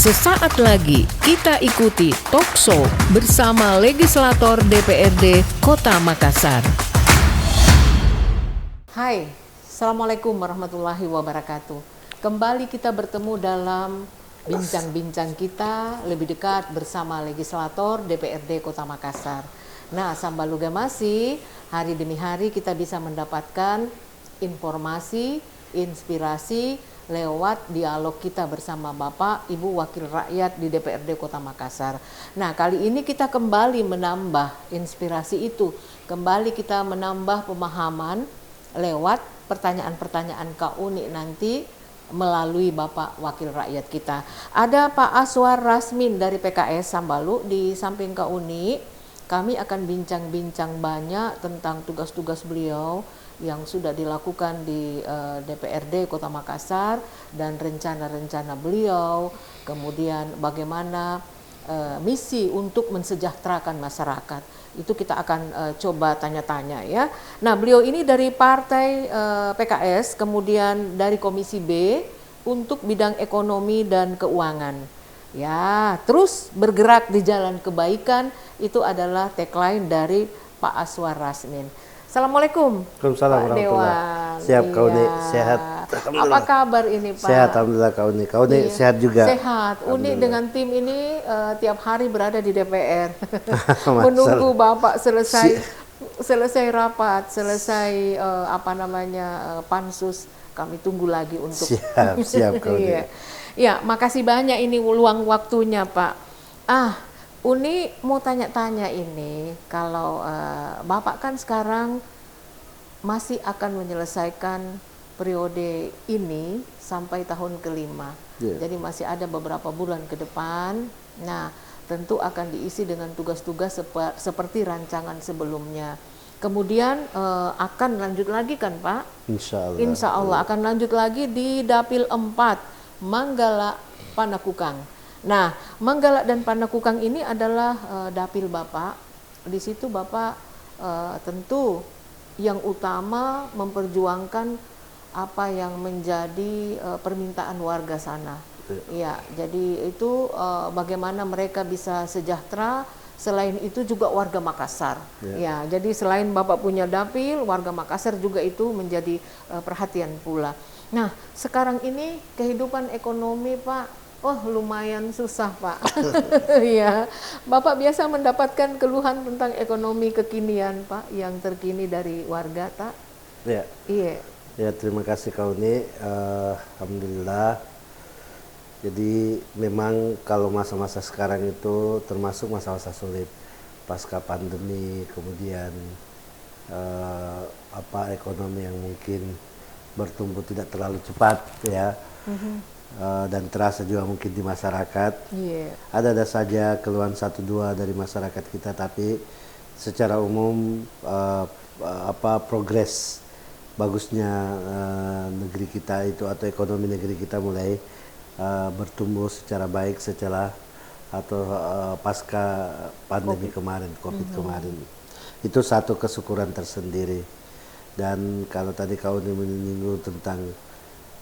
Sesaat lagi kita ikuti Talkshow bersama Legislator DPRD Kota Makassar. Hai, Assalamualaikum warahmatullahi wabarakatuh. Kembali kita bertemu dalam bincang-bincang kita lebih dekat bersama Legislator DPRD Kota Makassar. Nah, Sambaluga masih hari demi hari kita bisa mendapatkan informasi, inspirasi lewat dialog kita bersama Bapak Ibu Wakil Rakyat di DPRD Kota Makassar. Nah, kali ini kita kembali menambah inspirasi itu, kembali kita menambah pemahaman lewat pertanyaan-pertanyaan Kak Uni nanti melalui Bapak Wakil Rakyat kita. Ada Pak Aswar Rasmin dari PKS Sambalu di samping Kak Uni. Kami akan bincang-bincang banyak tentang tugas-tugas beliau yang sudah dilakukan di DPRD Kota Makassar dan rencana-rencana beliau, kemudian bagaimana misi untuk mensejahterakan masyarakat. Itu kita akan coba tanya-tanya ya. Nah, beliau ini dari partai PKS, kemudian dari Komisi B untuk bidang ekonomi dan keuangan. Ya, terus bergerak di jalan kebaikan, itu adalah tagline dari Pak Aswar Rasmin. Assalamualaikum. Waalaikumsalam warahmatullahi. Siap Kak Uni, sehat. Apa kabar ini Pak? Sehat, alhamdulillah Kak Uni. Kak Uni sehat juga. Sehat. Uni dengan tim ini tiap hari berada di DPR, menunggu Bapak selesai rapat, selesai pansus. Kami tunggu lagi untuk. Siap Kak Uni. Ya, makasih banyak ini luang waktunya Pak. Uni mau tanya-tanya ini, kalau Bapak kan sekarang masih akan menyelesaikan periode ini sampai tahun kelima. Jadi masih ada beberapa bulan ke depan. Nah, tentu akan diisi dengan tugas-tugas seperti rancangan sebelumnya. Kemudian akan lanjut lagi kan Pak? Insya Allah akan lanjut lagi di Dapil 4 Manggala Panakukang. Nah, Manggala dan Panakukang ini adalah dapil Bapak. Di situ Bapak tentu yang utama memperjuangkan apa yang menjadi permintaan warga sana. Ya, jadi itu bagaimana mereka bisa sejahtera. Selain itu juga warga Makassar. Ya, jadi selain Bapak punya dapil, warga Makassar juga itu menjadi perhatian pula. Nah, sekarang ini kehidupan ekonomi Pak, lumayan susah Pak. Ya, Bapak biasa mendapatkan keluhan tentang ekonomi kekinian Pak, yang terkini dari warga tak? Ya. Iya. Ya, terima kasih Kak Uni. Alhamdulillah. Jadi memang kalau masa-masa sekarang itu termasuk masa-masa sulit pasca pandemi, kemudian ekonomi yang mungkin bertumbuh tidak terlalu cepat ya. Dan terasa juga mungkin di masyarakat. Ada saja keluhan 1-2 dari masyarakat kita, tapi secara umum progres bagusnya negeri kita itu atau ekonomi negeri kita mulai bertumbuh secara baik setelah atau pasca pandemi kemarin, COVID kemarin. Itu satu kesyukuran tersendiri. Dan kalau tadi kau menyinggung tentang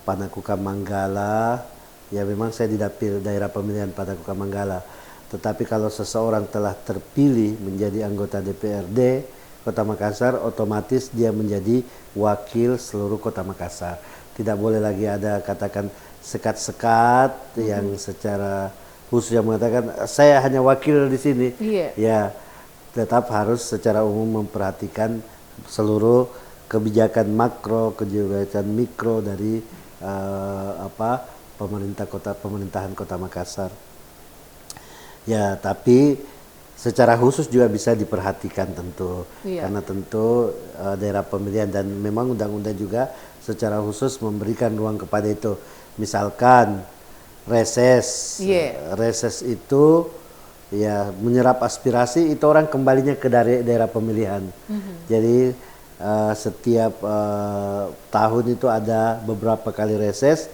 Panakukang Manggala, ya memang saya di dapil daerah pemilihan Panakukang Manggala. Tetapi kalau seseorang telah terpilih menjadi anggota DPRD Kota Makassar, otomatis dia menjadi wakil seluruh Kota Makassar. Tidak boleh lagi ada katakan sekat-sekat yang secara khusus yang mengatakan saya hanya wakil di sini. Ya, tetap harus secara umum memperhatikan seluruh kebijakan makro, kebijakan mikro dari pemerintahan Kota Makassar. Ya, tapi secara khusus juga bisa diperhatikan tentu, karena tentu daerah pemilihan dan memang undang-undang juga secara khusus memberikan ruang kepada itu. Misalkan reses, reses itu ya menyerap aspirasi, itu orang kembalinya ke daerah pemilihan. Jadi setiap tahun itu ada beberapa kali reses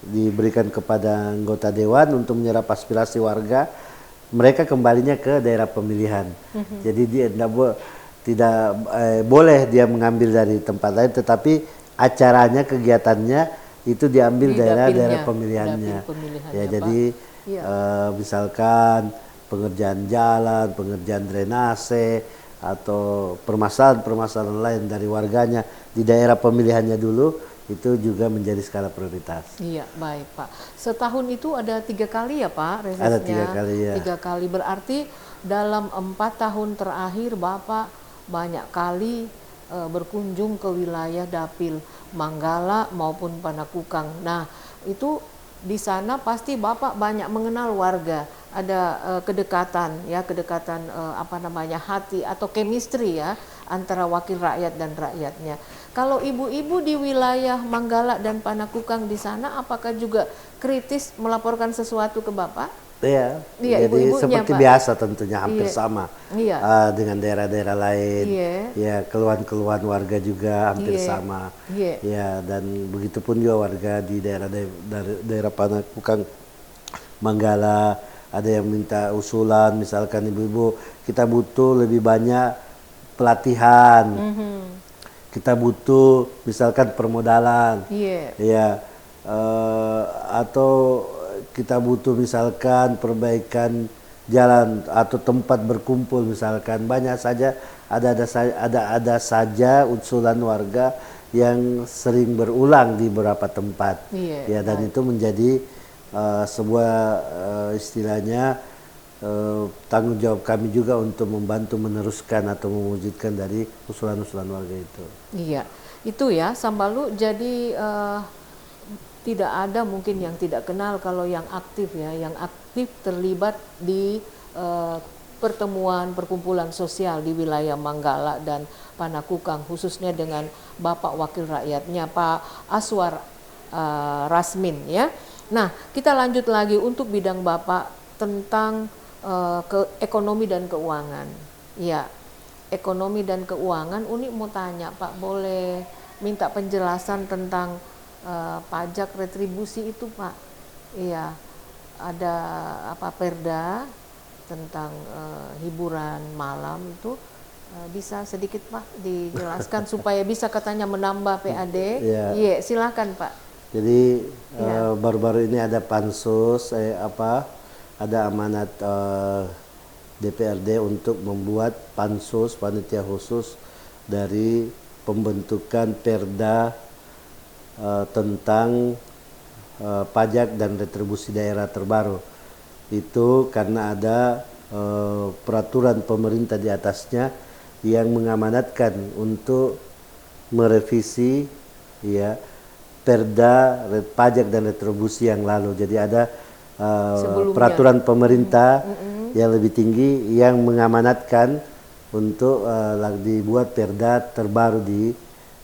diberikan kepada anggota dewan untuk menyerap aspirasi warga, mereka kembalinya ke daerah pemilihan. Jadi dia tidak boleh dia mengambil dari tempat lain, tetapi acaranya, kegiatannya itu diambil Di daerah-daerah dapilnya, pemilihannya. dapil pemilihannya, Ya, Pak. jadi Iya. misalkan pengerjaan jalan, pengerjaan drainase atau permasalahan-permasalahan lain dari warganya di daerah pemilihannya dulu itu juga menjadi skala prioritas. Iya, baik Pak. Setahun itu ada 3 kali ya Pak Ada resesnya? 3 kali ya. 3 kali berarti dalam 4 tahun terakhir Bapak banyak kali berkunjung ke wilayah Dapil Manggala maupun Panakukang. Nah, itu di sana pasti Bapak banyak mengenal warga, ada kedekatan ya, kedekatan apa namanya hati atau chemistry ya antara wakil rakyat dan rakyatnya. Kalau ibu-ibu di wilayah Manggala dan Panakukang di sana apakah juga kritis melaporkan sesuatu ke Bapak? Iya, Iya, jadi ibu-ibunya seperti Pak. biasa tentunya hampir Iya. sama Iya. dengan daerah-daerah lain. Iya. Ya, keluhan-keluhan warga juga hampir Iya. sama. Iya. Ya, dan begitupun juga warga di daerah Panakukang, Manggala, ada yang minta usulan, misalkan ibu-ibu kita butuh lebih banyak pelatihan, kita butuh misalkan permodalan, Iya. ya, atau kita butuh misalkan perbaikan jalan atau tempat berkumpul misalkan banyak saja ada saja usulan warga yang sering berulang di beberapa tempat. Iya, Ya, dan itu menjadi sebuah istilahnya tanggung jawab kami juga untuk membantu meneruskan atau mewujudkan dari usulan-usulan warga itu. Iya, itu ya Sambalu. Jadi tidak ada mungkin yang tidak kenal kalau yang aktif ya, yang aktif terlibat di pertemuan perkumpulan sosial di wilayah Manggala dan Panakukang, khususnya dengan Bapak Wakil Rakyatnya Pak Aswar Rasmin ya. Nah, kita lanjut lagi untuk bidang Bapak tentang ekonomi dan keuangan. Ya, ekonomi dan keuangan. Uni mau tanya Pak, boleh minta penjelasan tentang pajak retribusi itu Pak? Iya, ada apa perda tentang hiburan malam itu bisa sedikit Pak dijelaskan supaya bisa katanya menambah PAD. Ya. Iya, silakan Pak. Jadi baru-baru ini ada pansus ada amanat DPRD untuk membuat pansus panitia khusus dari pembentukan perda tentang pajak dan retribusi daerah terbaru. Itu karena ada peraturan pemerintah di atasnya yang mengamanatkan untuk merevisi ya perda pajak dan retribusi yang lalu. Jadi ada peraturan pemerintah yang lebih tinggi yang mengamanatkan untuk dibuat perda terbaru di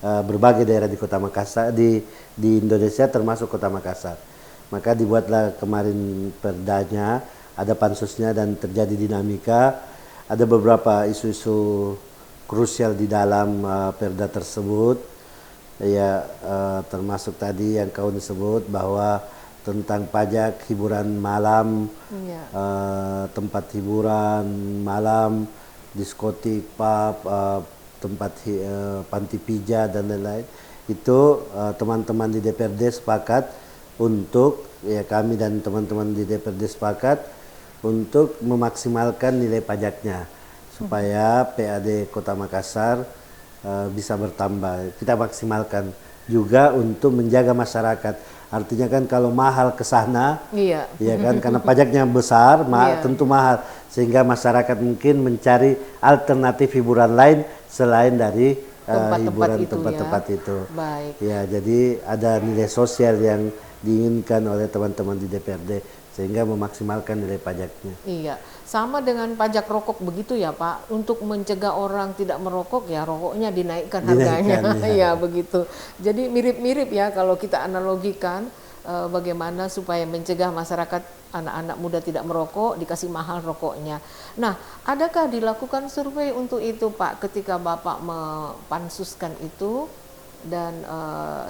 berbagai daerah di Kota Makassar, di Indonesia termasuk Kota Makassar. Maka dibuatlah kemarin perdanya, ada pansusnya dan terjadi dinamika. Ada beberapa isu-isu krusial di dalam perda tersebut. Ya, termasuk tadi yang kau sebut bahwa tentang pajak hiburan malam, tempat hiburan malam, diskotik, pub, tempat panti pijat dan lain-lain. Itu teman-teman di DPRD sepakat untuk, ya kami dan teman-teman di DPRD sepakat untuk memaksimalkan nilai pajaknya supaya PAD Kota Makassar bisa bertambah. Kita maksimalkan juga untuk menjaga masyarakat. Artinya kan kalau mahal ke sana, iya, ya kan, karena pajaknya besar, tentu mahal, sehingga masyarakat mungkin mencari alternatif hiburan lain selain dari hiburan tempat-tempat itu. Baik. Ya, jadi ada nilai sosial yang diinginkan oleh teman-teman di DPRD sehingga memaksimalkan nilai pajaknya. Iya, sama dengan pajak rokok begitu ya Pak. Untuk mencegah orang tidak merokok ya rokoknya dinaikkan harganya. Iya begitu. Jadi mirip-mirip ya kalau kita analogikan bagaimana supaya mencegah masyarakat anak-anak muda tidak merokok dikasih mahal rokoknya. Nah, adakah dilakukan survei untuk itu Pak ketika Bapak mempansuskan itu dan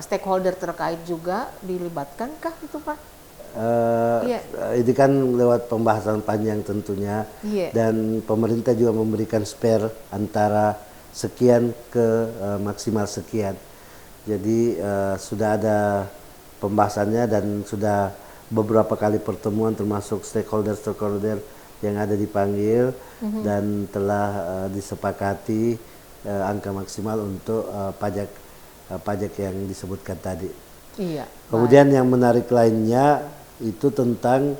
stakeholder terkait juga dilibatkankah itu Pak? Ini kan lewat pembahasan panjang tentunya, dan pemerintah juga memberikan spare antara sekian ke maksimal sekian. Jadi sudah ada pembahasannya dan sudah beberapa kali pertemuan termasuk stakeholder yang ada dipanggil dan telah disepakati angka maksimal untuk pajak yang disebutkan tadi. Iya. Kemudian yang menarik lainnya itu tentang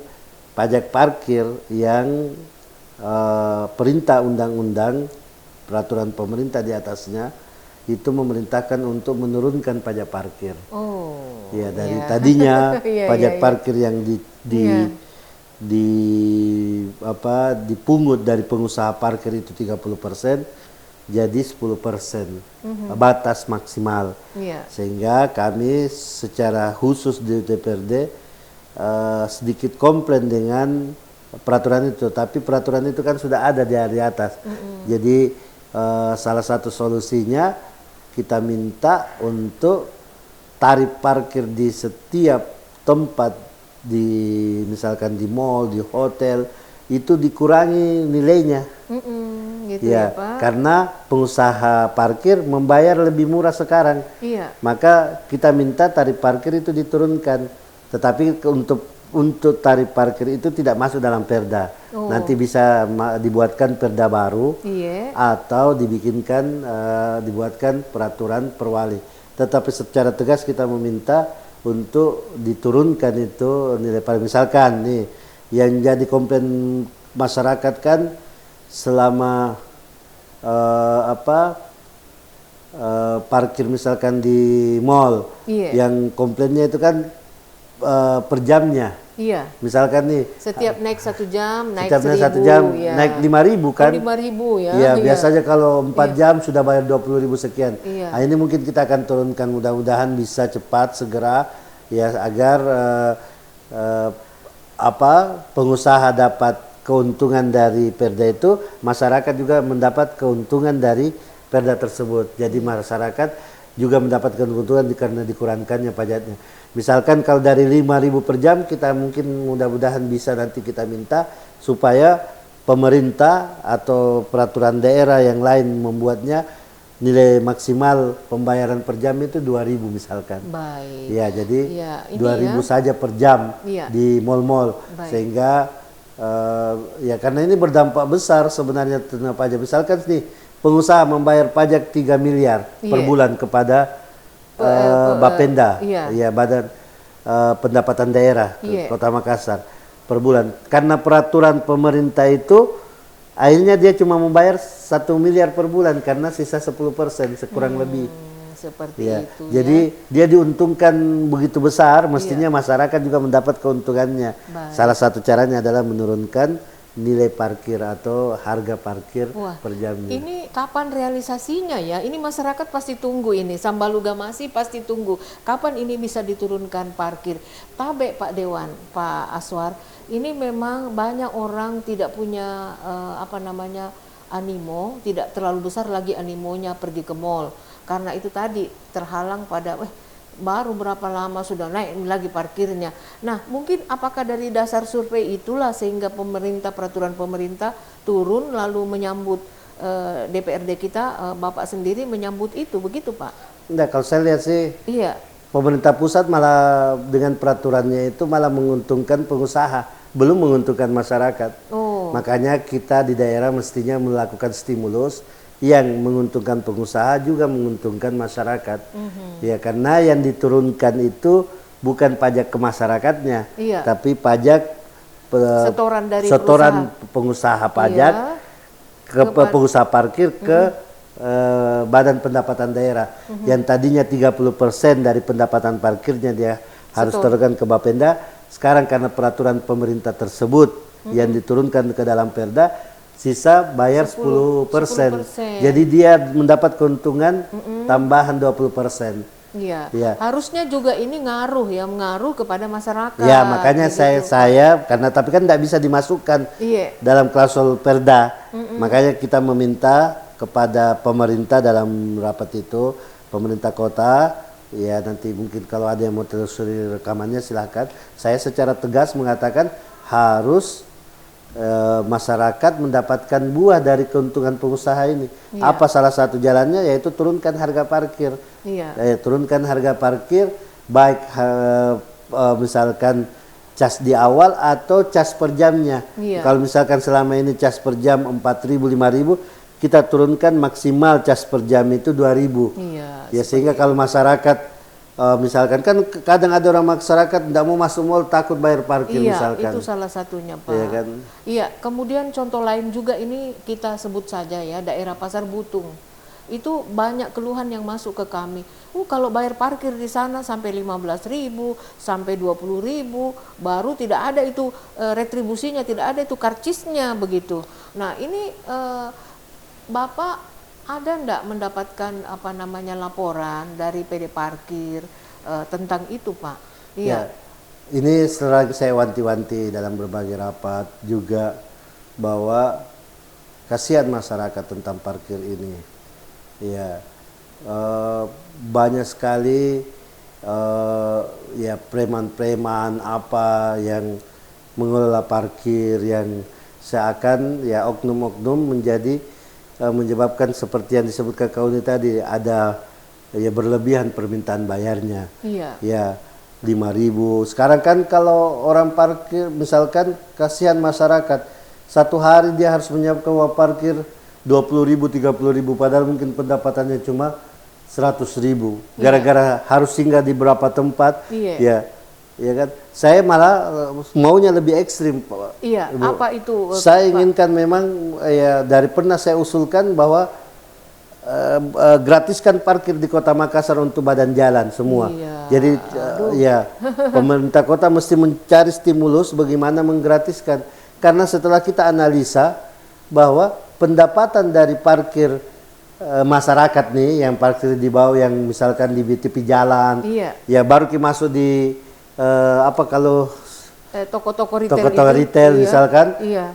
pajak parkir yang perintah undang-undang peraturan pemerintah di atasnya itu memerintahkan untuk menurunkan pajak parkir. Oh. Ya, dari tadinya pajak parkir yang dipungut dari pengusaha parkir itu 30% jadi 10% batas maksimal. Sehingga kami secara khusus di DPRD sedikit komplain dengan peraturan itu, tapi peraturan itu kan sudah ada di atas. Jadi salah satu solusinya kita minta untuk tarif parkir di setiap tempat, misalkan di mall, di hotel, itu dikurangi nilainya. Gitu ya, Pak. Karena pengusaha parkir membayar lebih murah sekarang. Maka kita minta tarif parkir itu diturunkan. Tetapi untuk tarif parkir itu tidak masuk dalam perda. Nanti bisa dibuatkan perda baru atau dibuatkan peraturan perwali. Tetapi secara tegas kita meminta untuk diturunkan itu nilai parkir. Misalkan nih yang jadi komplain masyarakat kan selama parkir misalkan di mall, yang komplainnya itu kan per jamnya. Misalkan nih setiap naik 1 jam naik setiap 1.000, 1 jam naik 5.000 kan. 5.000 ya. Iya, biasanya kalau 4 jam sudah bayar 20.000 sekian. Nah, ini mungkin kita akan turunkan, mudah-mudahan bisa cepat segera ya, agar pengusaha dapat keuntungan dari perda itu, masyarakat juga mendapat keuntungan dari perda tersebut. Jadi masyarakat juga mendapatkan keuntungan karena dikurangkannya pajaknya. Misalkan kalau dari 5.000 per jam, kita mungkin mudah-mudahan bisa nanti kita minta supaya pemerintah atau peraturan daerah yang lain membuatnya nilai maksimal pembayaran per jam itu 2.000 misalkan. Baik. Ya, jadi 2.000 saja per jam di mal-mal. Sehingga ya karena ini berdampak besar sebenarnya tentang pajak. Misalkan nih pengusaha membayar pajak 3 miliar per bulan kepada Bapenda, ya Badan Pendapatan Daerah Kota Makassar per bulan. Karena peraturan pemerintah itu akhirnya dia cuma membayar 1 miliar per bulan karena sisa 10% sekurang lebih. Seperti itu. Jadi dia diuntungkan begitu besar, mestinya masyarakat juga mendapat keuntungannya. Salah satu caranya adalah menurunkan nilai parkir atau harga parkir per jamnya. Ini kapan realisasinya ya? Ini masyarakat pasti tunggu ini. Sambaluga masih pasti tunggu. Kapan ini bisa diturunkan parkir? Tabe Pak Dewan, Pak Aswar, ini memang banyak orang tidak punya animo, tidak terlalu besar lagi animonya pergi ke mall. Karena itu tadi terhalang pada baru berapa lama sudah naik lagi parkirnya. Nah, mungkin apakah dari dasar survei itulah sehingga peraturan pemerintah turun lalu menyambut DPRD kita, Bapak sendiri menyambut itu, begitu Pak? Enggak, kalau saya lihat sih pemerintah pusat malah dengan peraturannya itu malah menguntungkan pengusaha, belum menguntungkan masyarakat. Makanya kita di daerah mestinya melakukan stimulus yang menguntungkan pengusaha juga menguntungkan masyarakat. Ya, karena yang diturunkan itu bukan pajak ke masyarakatnya, tapi pajak setoran dari pengusaha pajak ke pengusaha parkir ke Badan Pendapatan Daerah. Yang tadinya 30% dari pendapatan parkirnya dia harus turunkan ke Bapenda, sekarang karena peraturan pemerintah tersebut yang diturunkan ke dalam perda, sisa bayar 10%. Jadi dia mendapat keuntungan tambahan 20%. Harusnya juga ini mengaruh kepada masyarakat. Ya, makanya saya karena tapi kan tidak bisa dimasukkan dalam klausul perda. Makanya kita meminta kepada pemerintah dalam rapat itu, pemerintah kota, ya nanti mungkin kalau ada yang mau telusuri rekamannya silahkan. Saya secara tegas mengatakan harus masyarakat mendapatkan buah dari keuntungan pengusaha ini. Apa salah satu jalannya? Yaitu turunkan harga parkir. Turunkan harga parkir baik misalkan cas di awal atau cas per jamnya. Iya. Kalau misalkan selama ini cas per jam 4.000 5.000, kita turunkan maksimal cas per jam itu 2.000. Iya. Ya sehingga kalau masyarakat misalkan kan kadang ada orang masyarakat tidak mau masuk mall takut bayar parkir Iya, misalkan. itu salah satunya Pak. Iya kan? Iya, kemudian contoh lain juga ini kita sebut saja ya, daerah Pasar Butung. Itu banyak keluhan yang masuk ke kami. Kalau bayar parkir di sana sampai 15.000, sampai 20.000, baru tidak ada itu retribusinya, tidak ada itu karcisnya begitu. Nah, ini Bapak ada enggak mendapatkan apa namanya laporan dari PD Parkir tentang itu, Pak? Iya. Ya, ini selalu saya wanti-wanti dalam berbagai rapat juga bahwa kasihan masyarakat tentang parkir ini. Ya, banyak sekali ya preman-preman apa yang mengelola parkir yang seakan ya oknum-oknum menjadi menyebabkan seperti yang disebutkan Kauni tadi, ada ya berlebihan permintaan bayarnya. Iya. Ya 5.000. Sekarang kan kalau orang parkir misalkan kasihan masyarakat, satu hari dia harus menyiapkan uang parkir 20.000 30.000, padahal mungkin pendapatannya cuma 100.000. Gara-gara harus singgah di beberapa tempat. Iya. Ya kan, saya malah maunya lebih ekstrim, Pak. Iya, Ibu. apa itu? Saya inginkan memang ya dari pernah saya usulkan bahwa gratiskan parkir di Kota Makassar untuk badan jalan semua. Iya. Jadi ya pemerintah kota mesti mencari stimulus bagaimana menggratiskan, karena setelah kita analisa bahwa pendapatan dari parkir masyarakat nih yang parkir di bawah yang misalkan di tepi jalan, Iya. ya baru kita masuk di apa kalau Toko-toko retail toko-toko itu, retail iya. misalkan Iya.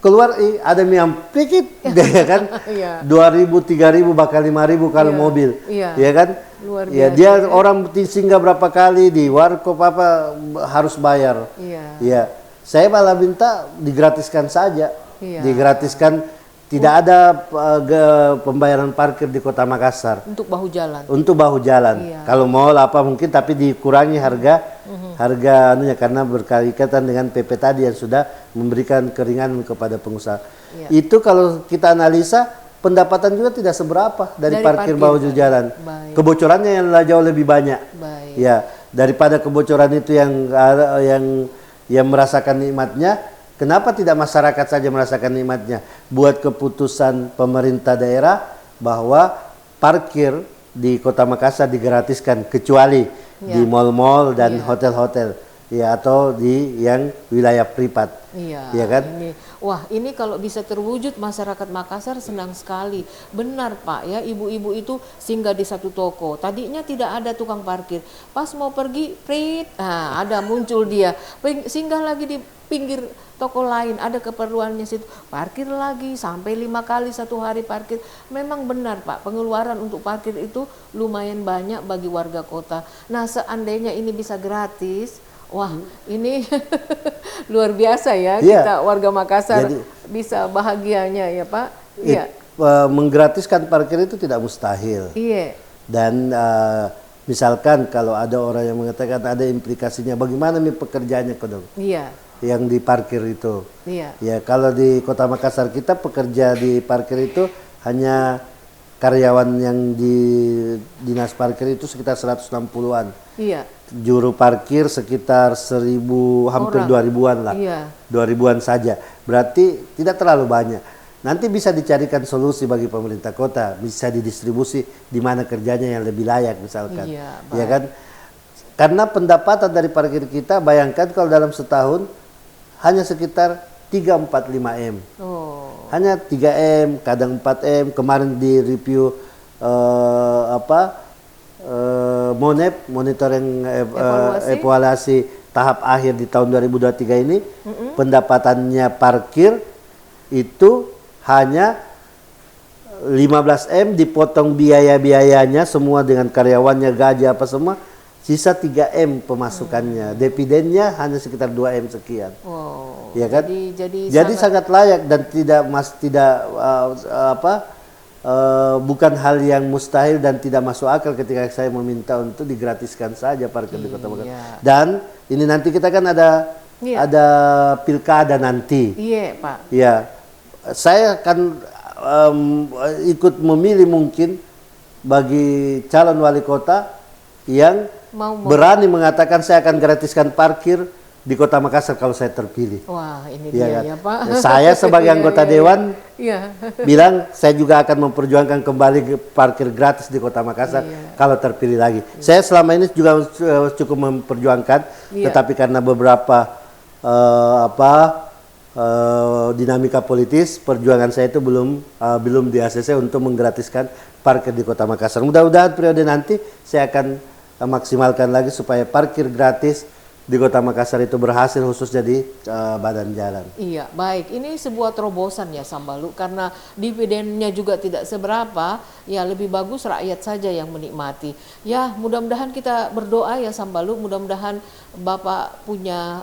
keluar ada yang pikit ya kan, Iya. 2.000 3.000 bahkan 5.000 kalau Iya. mobil, Iya. ya kan. Luar Ya biasa, dia ya. orang singgah berapa kali di warkop apa harus bayar. Iya. Ya saya malah minta digratiskan saja. Iya. Digratiskan, tidak ada pembayaran parkir di Kota Makassar Untuk bahu jalan. untuk bahu jalan. Iya. Kalau mau apa mungkin, tapi dikurangi harga anunya, karena berkaitan dengan PP tadi yang sudah memberikan keringanan kepada pengusaha. Iya. Itu kalau kita analisa pendapatan juga tidak seberapa dari parkir bahu jalan. Baik. Kebocorannya yang jauh lebih banyak. Baik. Ya, daripada kebocoran itu yang merasakan nikmatnya, kenapa tidak masyarakat saja merasakan nikmatnya? Buat keputusan pemerintah daerah bahwa parkir di Kota Makassar digratiskan kecuali di mal-mal dan hotel-hotel, ya, atau di yang wilayah privat. Iya. Ya kan? Ini kalau bisa terwujud, masyarakat Makassar senang sekali. Benar Pak ya, ibu-ibu itu singgah di satu toko. Tadinya tidak ada tukang parkir. Pas mau pergi, ada muncul dia. Singgah lagi di pinggir toko lain, ada keperluannya situ, parkir lagi sampai 5 kali satu hari parkir. Memang benar Pak, pengeluaran untuk parkir itu lumayan banyak bagi warga kota. Nah, seandainya ini bisa gratis, ini luar biasa ya, kita warga Makassar. Jadi, bisa bahagianya ya Pak. Iya. Menggratiskan parkir itu tidak mustahil. Iya. Dan misalkan kalau ada orang yang mengatakan ada implikasinya, bagaimana nih pekerjaannya Kodong? Iya. Yang di parkir itu. Iya. Ya kalau di Kota Makassar kita pekerja di parkir itu hanya karyawan yang di dinas parkir itu sekitar 160-an. Iya. Juru parkir sekitar 1.000, hampir 2.000-an lah. Iya. 2.000-an saja. Berarti tidak terlalu banyak. Nanti bisa dicarikan solusi bagi pemerintah kota, bisa didistribusi di mana kerjanya yang lebih layak misalkan. Iya, ya kan? Karena pendapatan dari parkir kita, bayangkan kalau dalam setahun hanya sekitar 3-4-5 M. Oh. Hanya 3 M, kadang 4 M. Kemarin di review MONEP, monitoring evaluasi tahap akhir di tahun 2023 ini, pendapatannya parkir itu hanya 15 M, dipotong biaya-biayanya semua dengan karyawannya, gaji apa semua, sisa 3 M pemasukannya. Dividennya hanya sekitar 2 M sekian. Wow. Ya kan? Jadi sangat layak dan tidak bukan hal yang mustahil dan tidak masuk akal ketika saya meminta untuk digratiskan saja parkir di Kota Makassar. Iya. Dan ini nanti kita kan ada pilkada nanti. Iya, Pak. Ya, saya akan ikut memilih mungkin bagi calon wali kota yang berani mengatakan saya akan gratiskan parkir di Kota Makassar kalau saya terpilih. Wah, ini Ya, dia kan? ya, Pak. Saya sebagai anggota dewan Iya. bilang saya juga akan memperjuangkan kembali parkir gratis di Kota Makassar kalau terpilih lagi. Saya selama ini juga cukup memperjuangkan, tetapi karena beberapa dinamika politis, perjuangan saya itu belum di ACC untuk menggratiskan parkir di Kota Makassar. Mudah-mudahan periode nanti saya akan maksimalkan lagi supaya parkir gratis di Kota Makassar itu berhasil khususnya di badan jalan. Iya, baik. Ini sebuah terobosan ya Sambalu, karena dividennya juga tidak seberapa, ya lebih bagus rakyat saja yang menikmati. Ya, mudah-mudahan kita berdoa ya Sambalu, mudah-mudahan Bapak punya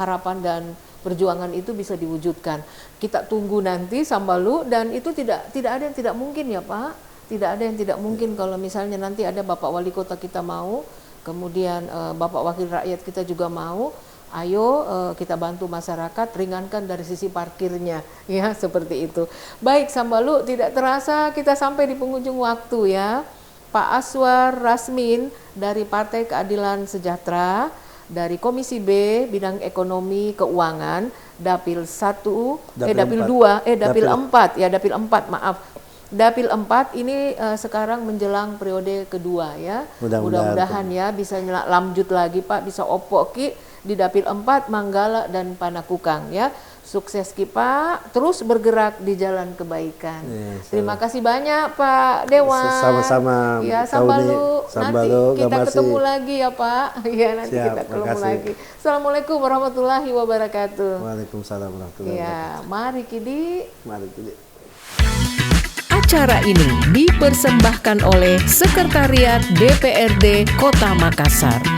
harapan dan perjuangan itu bisa diwujudkan. Kita tunggu nanti Sambalu, dan itu tidak ada yang tidak mungkin ya Pak. Tidak ada yang tidak mungkin kalau misalnya nanti ada Bapak Wali Kota kita mau, kemudian Bapak Wakil Rakyat kita juga mau, ayo kita bantu masyarakat, ringankan dari sisi parkirnya, ya seperti itu. Baik Sambalu, tidak terasa kita sampai di penghujung waktu ya. Pak Aswar Rasmin dari Partai Keadilan Sejahtera, dari Komisi B Bidang Ekonomi Keuangan, Dapil 1, Dapil 2, Dapil 4, ya Dapil 4, maaf. Dapil 4 ini sekarang menjelang periode kedua ya. Mudah-mudahan ya bisa lanjut lagi Pak, bisa opoki di Dapil 4, Manggala dan Panakukang ya. Sukses Ki Pak, terus bergerak di jalan kebaikan. Terima kasih banyak Pak Dewan. Sama-sama. Ya, Sambalu. Nanti kita ketemu lagi ya Pak. Ya, nanti kita ketemu lagi. Assalamualaikum warahmatullahi wabarakatuh. Waalaikumsalam warahmatullahi wabarakatuh. Ya, mari Kidi. Mari Kidi. Acara ini dipersembahkan oleh Sekretariat DPRD Kota Makassar.